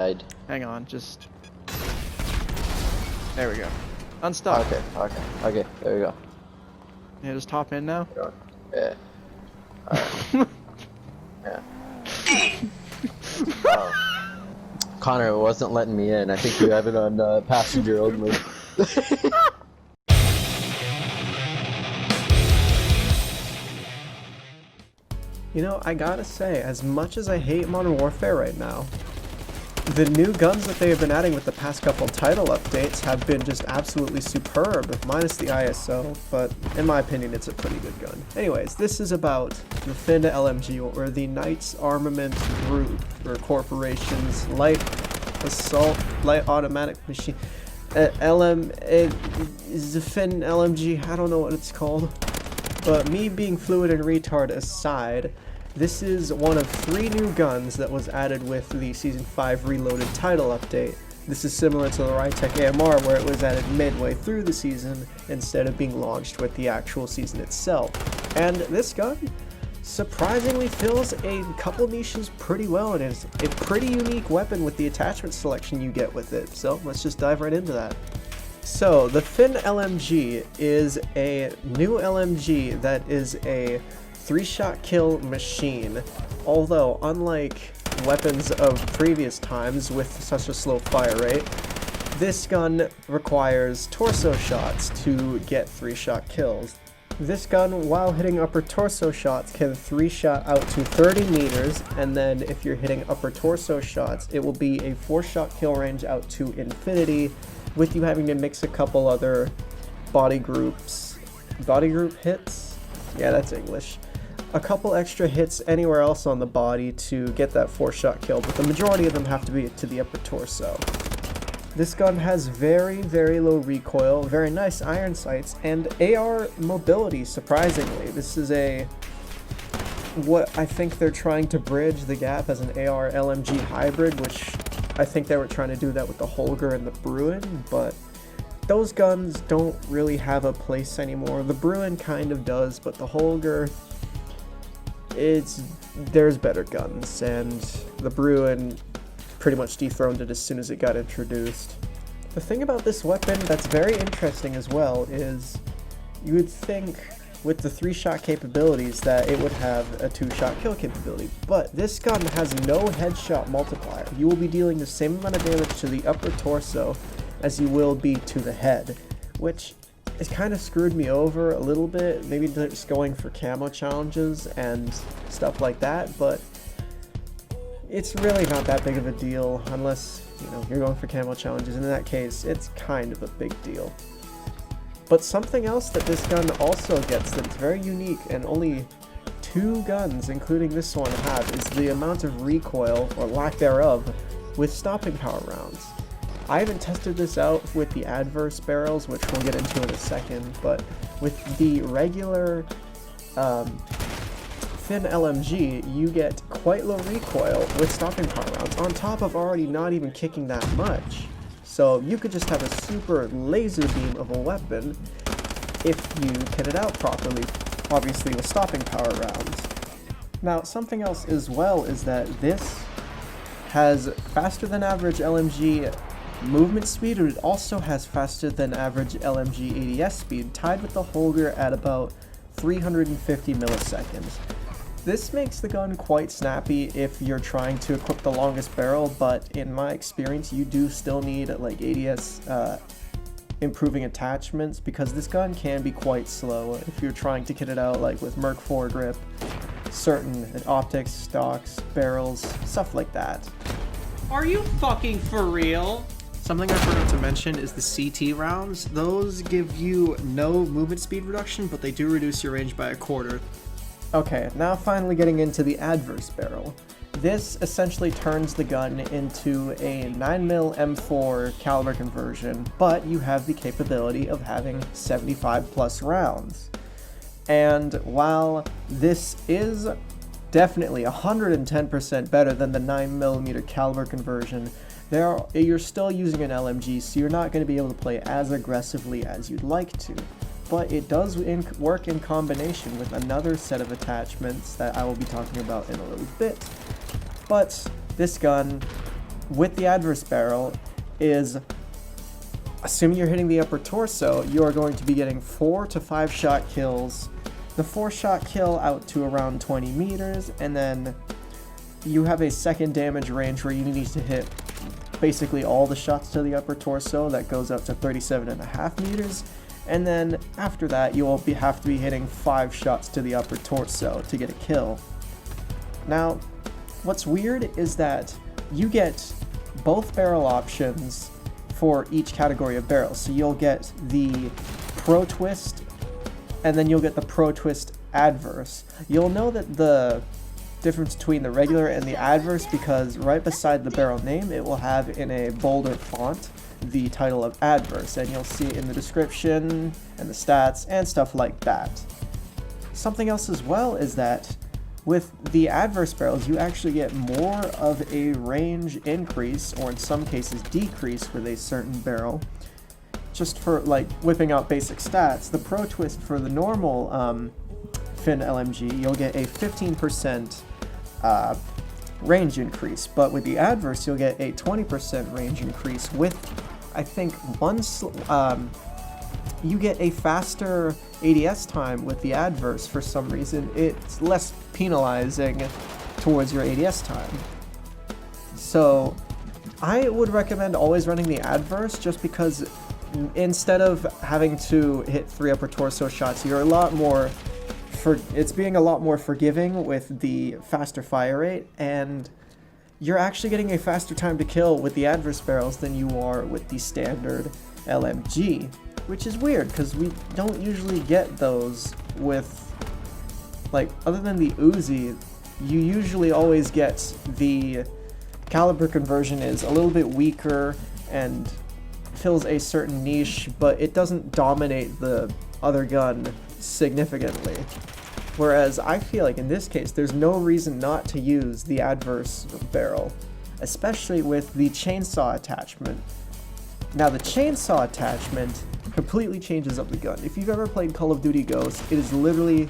Hang on, just... There we go. Unstuck. Okay, there we go. Yeah, just hop in now? Yeah. Alright. Yeah. Oh. Connor wasn't letting me in. I think you have it on passenger only. You know, I gotta say, as much as I hate Modern Warfare right now, the new guns that they have been adding with the past couple title updates have been just absolutely superb, minus the ISO, but in my opinion it's a pretty good gun. Anyways, this is about the FiNN LMG, or the Knights Armament Group, or Corporation's Light Automatic Machine. Is the FiNN LMG, I don't know what it's called. But me being fluid and retard aside, this is one of 3 new guns that was added with the Season 5 Reloaded title update. This is similar to the Rytech AMR, where it was added midway through the season instead of being launched with the actual season itself. And this gun surprisingly fills a couple niches pretty well, and is a pretty unique weapon with the attachment selection you get with it. So let's just dive right into that. So, the FiNN LMG is a new LMG that is a 3-shot kill machine, although unlike weapons of previous times with such a slow fire rate, this gun requires torso shots to get 3-shot kills. This gun, while hitting upper torso shots, can 3-shot out to 30 meters, and then if you're hitting upper torso shots, it will be a 4-shot kill range out to infinity, with you having to mix a couple other body group hits? Yeah, that's English. A couple extra hits anywhere else on the body to get that 4-shot kill, but the majority of them have to be to the upper torso. This gun has very, very low recoil, very nice iron sights, and AR mobility, surprisingly. This is what I think they're trying to bridge the gap as an AR LMG hybrid, which I think they were trying to do that with the Holger and the Bruin, but those guns don't really have a place anymore. The Bruin kind of does, but the Holger, there's better guns, and the Bruin pretty much dethroned it as soon as it got introduced. The thing about this weapon that's very interesting as well is you would think with the 3-shot capabilities that it would have a 2-shot kill capability, but this gun has no headshot multiplier. You will be dealing the same amount of damage to the upper torso as you will be to the head, which has kind of screwed me over a little bit, maybe just going for camo challenges and stuff like that, but it's really not that big of a deal unless, you know, you're going for camo challenges, and in that case, it's kind of a big deal. But something else that this gun also gets that's very unique, and only 2 guns, including this one, have, is the amount of recoil, or lack thereof, with stopping power rounds. I haven't tested this out with the adverse barrels, which we'll get into in a second, but with the regular FiNN LMG, you get quite low recoil with stopping power rounds, on top of already not even kicking that much. So you could just have a super laser beam of a weapon if you kit it out properly, obviously with stopping power rounds. Now, something else as well is that this has faster than average LMG movement speed, but it also has faster than average LMG ADS speed, tied with the Holger at about 350 milliseconds. This makes the gun quite snappy if you're trying to equip the longest barrel, but in my experience you do still need like ADS improving attachments, because this gun can be quite slow if you're trying to kit it out like with Merc foregrip, certain optics, stocks, barrels, stuff like that. Are you fucking for real? Something I forgot to mention is the CT rounds. Those give you no movement speed reduction, but they do reduce your range by 1/4. Okay, now finally getting into the adverse barrel. This essentially turns the gun into a 9mm M4 caliber conversion, but you have the capability of having 75 plus rounds. And while this is definitely 110% better than the 9mm caliber conversion, you're still using an LMG, so you're not going to be able to play as aggressively as you'd like to. But it does work in combination with another set of attachments that I will be talking about in a little bit. But this gun with the adverse barrel is, assuming you're hitting the upper torso, you are going to be getting 4 to 5 shot kills. The 4-shot kill out to around 20 meters, and then you have a second damage range where you need to hit basically all the shots to the upper torso. That goes up to 37.5 meters. And then after that, you will have to be hitting 5 shots to the upper torso to get a kill. Now, what's weird is that you get both barrel options for each category of barrels. So you'll get the Pro Twist, and then you'll get the Pro Twist Adverse. You'll know that the difference between the regular and the adverse because right beside the barrel name, it will have in a bolder font the title of adverse, and you'll see it in the description and the stats and stuff like that. Something else as well is that with the adverse barrels, you actually get more of a range increase, or in some cases decrease with a certain barrel. Just for like whipping out basic stats, the Pro Twist for the normal FiNN LMG, you'll get a 15% range increase, but with the adverse, you'll get a 20% range increase with, I think, you get a faster ADS time with the adverse for some reason. It's less penalizing towards your ADS time. So I would recommend always running the adverse just because instead of having to hit 3 upper torso shots, you're a lot more it's being a lot more forgiving with the faster fire rate, and you're actually getting a faster time to kill with the adverse barrels than you are with the standard LMG, which is weird because we don't usually get those with, like, other than the Uzi, you usually always get the caliber conversion is a little bit weaker and fills a certain niche, but it doesn't dominate the other gun significantly. Whereas I feel like in this case, there's no reason not to use the adverse barrel, especially with the chainsaw attachment. Now the chainsaw attachment completely changes up the gun. If you've ever played Call of Duty Ghosts, it is literally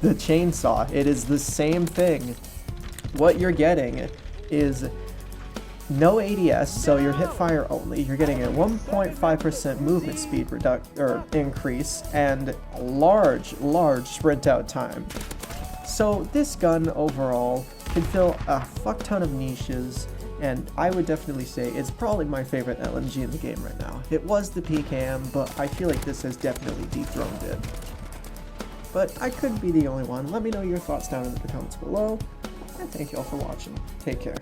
the chainsaw. It is the same thing. What you're getting is no ADS, so you're hip fire only. You're getting a 1.5% movement speed increase and a large sprint out time. So this gun overall can fill a fuck ton of niches, and I would definitely say it's probably my favorite LMG in the game right now. It was the PKM, but I feel like this has definitely dethroned it. But I could be the only one. Let me know your thoughts down in the comments below, and thank you all for watching. Take care.